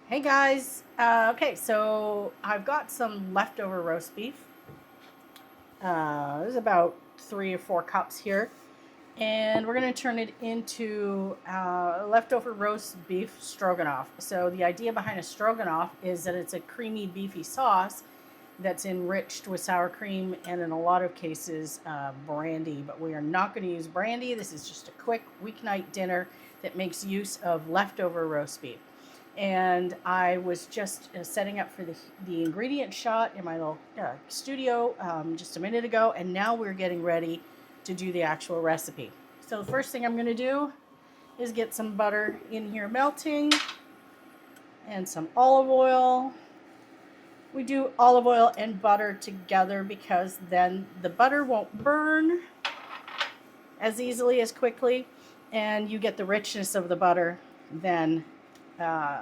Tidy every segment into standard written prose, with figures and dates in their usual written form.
Hey guys, okay, so I've got some leftover roast beef. There's about 3 or 4 cups here, and we're going to turn it into leftover roast beef stroganoff. So the idea behind a stroganoff is that it's a creamy, beefy sauce that's enriched with sour cream and in a lot of cases brandy, but we are not going to use brandy. This is just a quick weeknight dinner that makes use of leftover roast beef. And I was just setting up for the ingredient shot in my little studio just a minute ago, and now we're getting ready to do the actual recipe. So the first thing I'm going to do is get some butter in here melting and some olive oil. We do olive oil and butter together because then the butter won't burn as easily as quickly, and you get the richness of the butter then uh,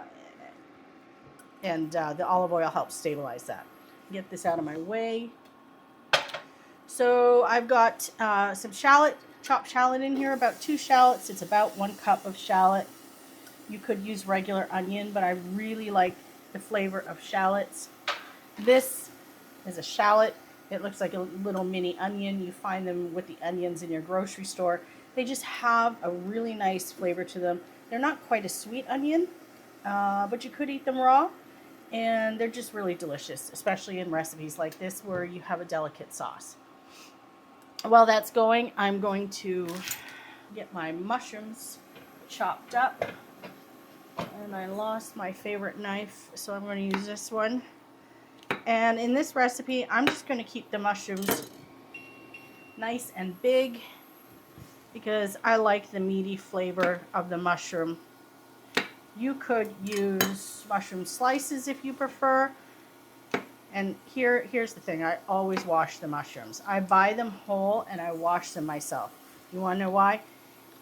and the olive oil helps stabilize that. Get this out of my way. So I've got some shallot, chopped shallot in here, about 2 shallots. It's about 1 cup of shallot. You could use regular onion, but I really like the flavor of shallots. This is a shallot. It looks like a little mini onion. You find them with the onions in your grocery store. They just have a really nice flavor to them. They're not quite a sweet onion, but you could eat them raw. And they're just really delicious, especially in recipes like this where you have a delicate sauce. While that's going, I'm going to get my mushrooms chopped up. And I lost my favorite knife, so I'm going to use this one. And in this recipe, I'm just going to keep the mushrooms nice and big because I like the meaty flavor of the mushroom. You could use mushroom slices if you prefer. And here's the thing. I always wash the mushrooms. I buy them whole and I wash them myself. You want to know why?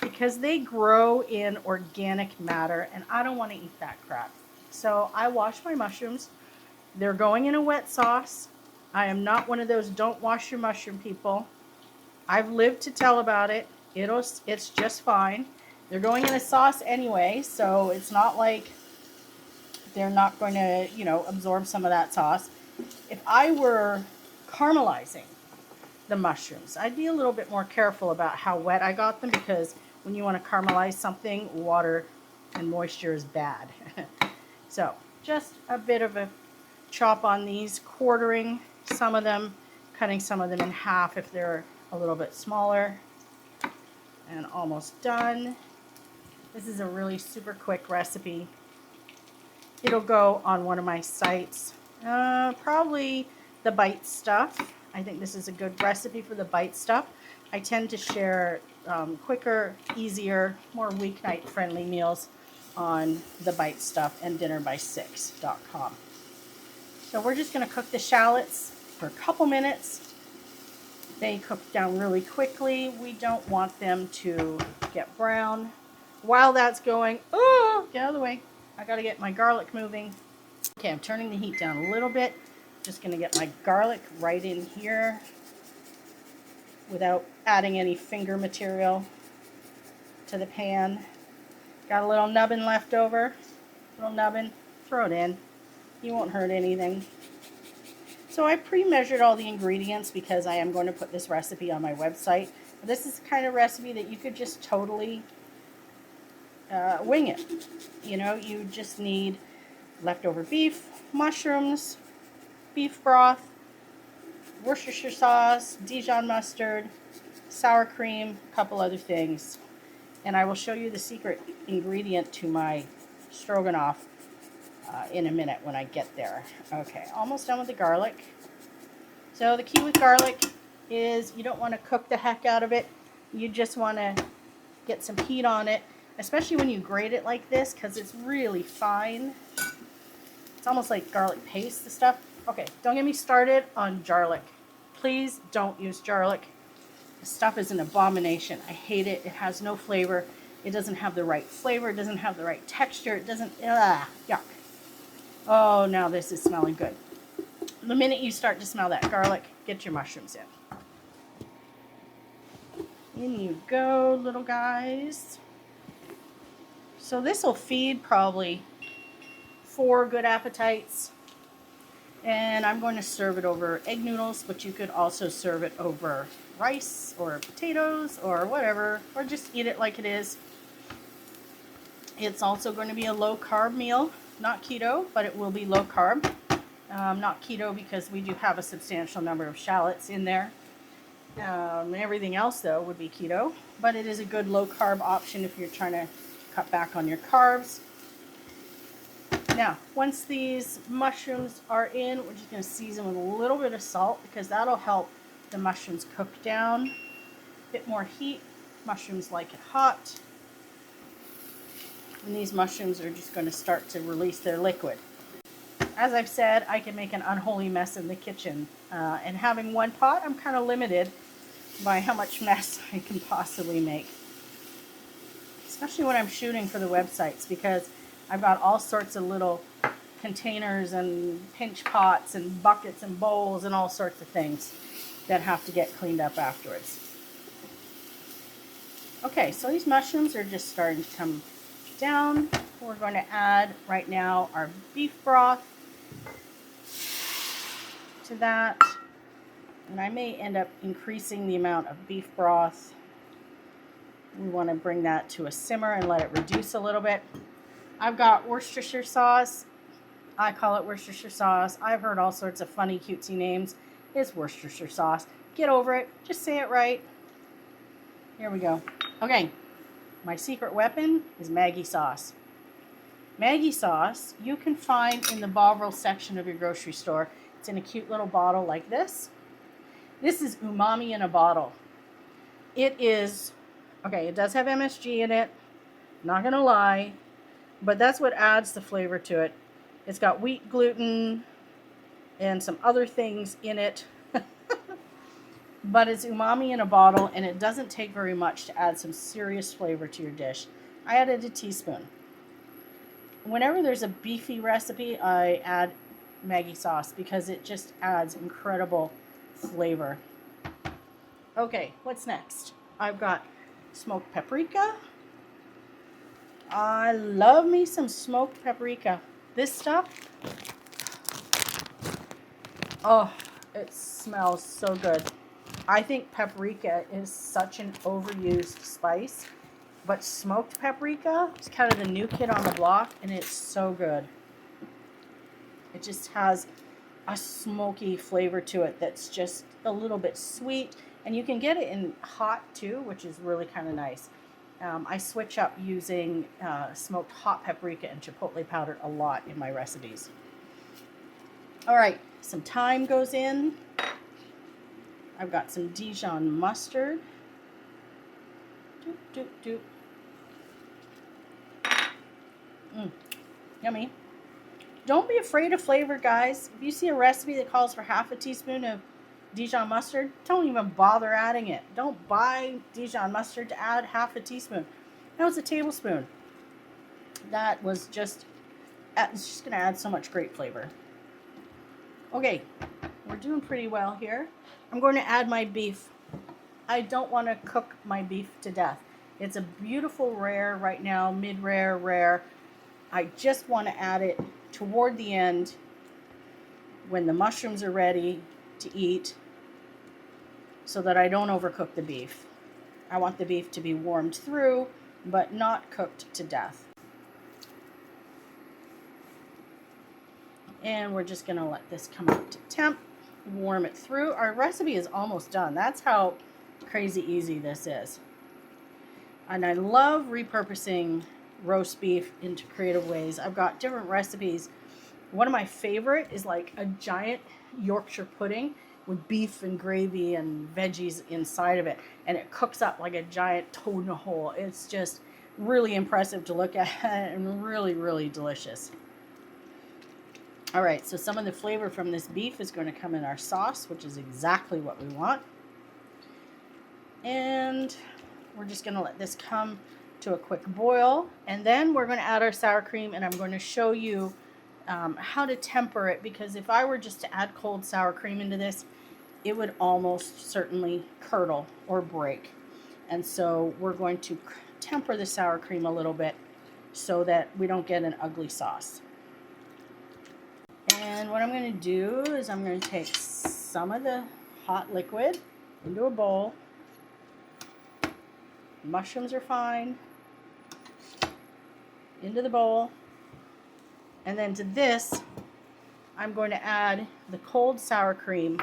Because they grow in organic matter and I don't want to eat that crap. So I wash my mushrooms. They're going in a wet sauce. I am not one of those don't wash your mushroom people. I've lived to tell about it. It's just fine. They're going in a sauce anyway, so it's not like they're not going to, absorb some of that sauce. If I were caramelizing the mushrooms, I'd be a little bit more careful about how wet I got them because when you want to caramelize something, water and moisture is bad. So just a bit of a chop on these, quartering some of them, cutting some of them in half if they're a little bit smaller. And almost done. This is a really super quick recipe. It'll go on one of my sites, probably the bite stuff. I think this is a good recipe for the bite stuff. I tend to share quicker, easier, more weeknight friendly meals on the bite stuff and dinnerby6.com. So we're just going to cook the shallots for a couple minutes. They cook down really quickly. We don't want them to get brown. While that's going, oh, get out of the way. I got to get my garlic moving. Okay, I'm turning the heat down a little bit. Just going to get my garlic right in here without adding any finger material to the pan. Got a little nubbin left over. Little nubbin. Throw it in. You won't hurt anything. So I pre-measured all the ingredients because I am going to put this recipe on my website. This is the kind of recipe that you could just totally wing it. You just need leftover beef, mushrooms, beef broth, Worcestershire sauce, Dijon mustard, sour cream, a couple other things. And I will show you the secret ingredient to my stroganoff in a minute when I get there. Okay, almost done with the garlic. So the key with garlic is you don't want to cook the heck out of it. You just want to get some heat on it, especially when you grate it like this because it's really fine. It's almost like garlic paste, the stuff. Okay, don't get me started on garlic. Please don't use garlic. The stuff is an abomination. I hate it. It has no flavor. It doesn't have the right flavor. It doesn't have the right texture. It doesn't, yuck. Oh, now this is smelling good. The minute you start to smell that garlic, get your mushrooms in. In you go, little guys. So this will feed probably 4 good appetites. And I'm going to serve it over egg noodles, but you could also serve it over rice or potatoes or whatever, or just eat it like it is. It's also going to be a low carb meal, not keto, but it will be low carb. Not keto because we do have a substantial number of shallots in there. Everything else though would be keto, but it is a good low carb option if you're trying to cut back on your carbs. Now, once these mushrooms are in, we're just going to season with a little bit of salt because that'll help the mushrooms cook down. A bit more heat. Mushrooms like it hot. And these mushrooms are just going to start to release their liquid. As I've said, I can make an unholy mess in the kitchen. And having one pot, I'm kind of limited by how much mess I can possibly make. Especially when I'm shooting for the websites, because I've got all sorts of little containers and pinch pots and buckets and bowls and all sorts of things that have to get cleaned up afterwards. Okay, so these mushrooms are just starting to come down. We're going to add right now our beef broth to that. And I may end up increasing the amount of beef broth. We want to bring that to a simmer and let it reduce a little bit. I've got Worcestershire sauce. I call it Worcestershire sauce. I've heard all sorts of funny, cutesy names. It's Worcestershire sauce. Get over it. Just say it right. Here we go. Okay. My secret weapon is Maggi sauce. Maggi sauce you can find in the Bovril section of your grocery store. It's in a cute little bottle like this. This is umami in a bottle. It is, okay, it does have MSG in it. Not going to lie. But that's what adds the flavor to it. It's got wheat gluten and some other things in it. But it's umami in a bottle, and it doesn't take very much to add some serious flavor to your dish. I added a teaspoon. Whenever there's a beefy recipe, I add Maggi sauce because it just adds incredible flavor. Okay, what's next? I've got smoked paprika. I love me some smoked paprika. This stuff, oh, it smells so good. I think paprika is such an overused spice, but smoked paprika is kind of the new kid on the block, and it's so good. It just has a smoky flavor to it that's just a little bit sweet, and you can get it in hot too, which is really kind of nice. I switch up using smoked hot paprika and chipotle powder a lot in my recipes. All right, some thyme goes in. I've got some Dijon mustard. Doop, doop, doop. Yummy. Don't be afraid of flavor, guys. If you see a recipe that calls for half a teaspoon of Dijon mustard, don't even bother adding it. Don't buy Dijon mustard to add half a teaspoon. That was a tablespoon. That was just, it's just going to add so much great flavor. Okay, we're doing pretty well here. I'm going to add my beef. I don't want to cook my beef to death. It's a beautiful rare right now, mid-rare, rare. I just want to add it toward the end when the mushrooms are ready to eat so that I don't overcook the beef. I want the beef to be warmed through, but not cooked to death. And we're just going to let this come up to temp, warm it through. Our recipe is almost done. That's how crazy easy this is. And I love repurposing roast beef into creative ways. I've got different recipes. One of my favorite is like a giant Yorkshire pudding with beef and gravy and veggies inside of it, and it cooks up like a giant toad in a hole. It's just really impressive to look at and really, really delicious. All right, so some of the flavor from this beef is going to come in our sauce, which is exactly what we want. And we're just going to let this come to a quick boil, and then we're going to add our sour cream, and I'm going to show you how to temper it, because if I were just to add cold sour cream into this, it would almost certainly curdle or break. And so we're going to temper the sour cream a little bit so that we don't get an ugly sauce. And what I'm going to do is I'm going to take some of the hot liquid into a bowl. Mushrooms are fine. Into the bowl. And then to this, I'm going to add the cold sour cream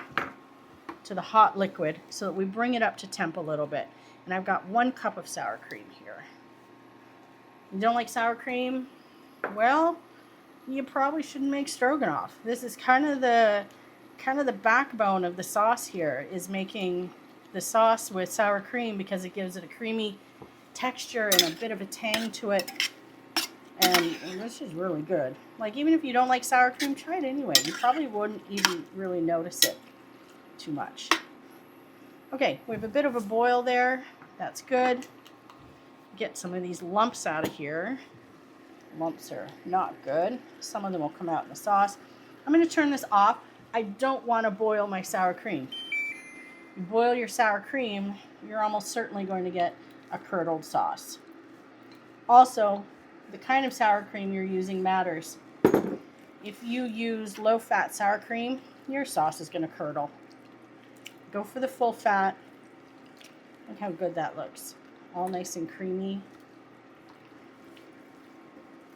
to the hot liquid so that we bring it up to temp a little bit. And I've got 1 cup of sour cream here. You don't like sour cream? Well, you probably shouldn't make stroganoff. This is kind of the backbone of the sauce here, is making the sauce with sour cream, because it gives it a creamy texture and a bit of a tang to it. And this is really good. Like, even if you don't like sour cream, try it anyway. You probably wouldn't even really notice it too much. Okay, we have a bit of a boil there. That's good. Get some of these lumps out of here. Lumps are not good. Some of them will come out in the sauce. I'm going to turn this off. I don't want to boil my sour cream. You boil your sour cream, you're almost certainly going to get a curdled sauce. Also, the kind of sour cream you're using matters. If you use low-fat sour cream, your sauce is going to curdle. Go for the full fat. Look how good that looks. All nice and creamy.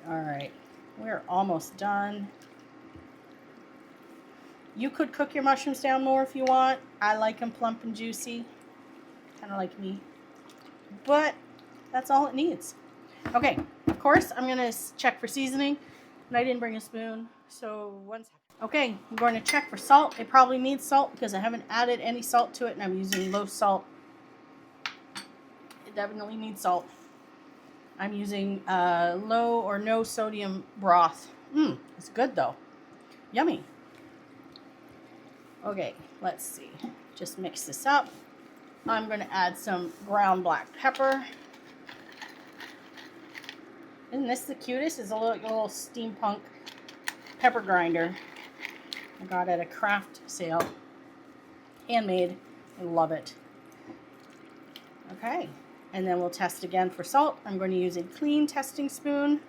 All right, we're almost done. You could cook your mushrooms down more if you want. I like them plump and juicy, kind of like me. But that's all it needs. Okay, of course, I'm going to check for seasoning. And I didn't bring a spoon, so one second. Okay, I'm going to check for salt. It probably needs salt because I haven't added any salt to it, and I'm using low salt. It definitely needs salt. I'm using low or no sodium broth. It's good though. Yummy. Okay, let's see. Just mix this up. I'm going to add some ground black pepper. Isn't this the cutest? It's a little steampunk pepper grinder I got at a craft sale. Handmade. I love it. Okay, and then we'll test again for salt. I'm going to use a clean testing spoon.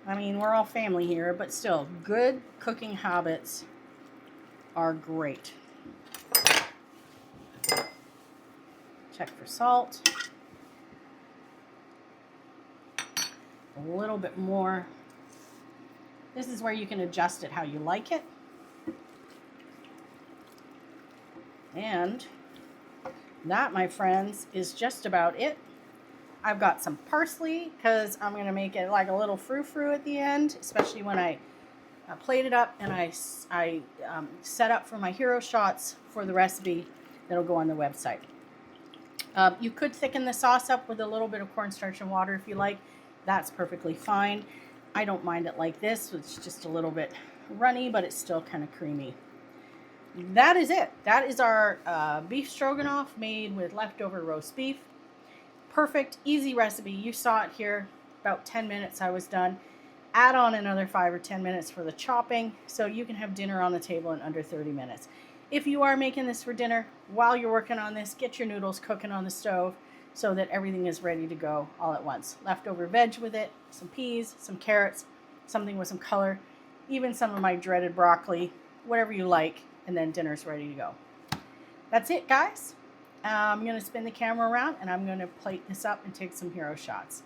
I mean, we're all family here, but still, good cooking habits are great. Check for salt. A little bit more. This is where you can adjust it how you like it. And that, my friends, is just about it. I've got some parsley because I'm going to make it like a little frou-frou at the end, especially when I plate it up and I set up for my hero shots for the recipe that'll go on the website. You could thicken the sauce up with a little bit of cornstarch and water if you like. That's perfectly fine. I don't mind it like this. It's just a little bit runny, but it's still kind of creamy. That is it. That is our beef stroganoff made with leftover roast beef. Perfect, easy recipe. You saw it here. About 10 minutes I was done. Add on another 5 or 10 minutes for the chopping, so you can have dinner on the table in under 30 minutes. If you are making this for dinner, while you're working on this, get your noodles cooking on the stove so that everything is ready to go all at once. Leftover veg with it, some peas, some carrots, something with some color, even some of my dreaded broccoli, whatever you like, and then dinner's ready to go. That's it, guys. I'm going to spin the camera around and I'm going to plate this up and take some hero shots.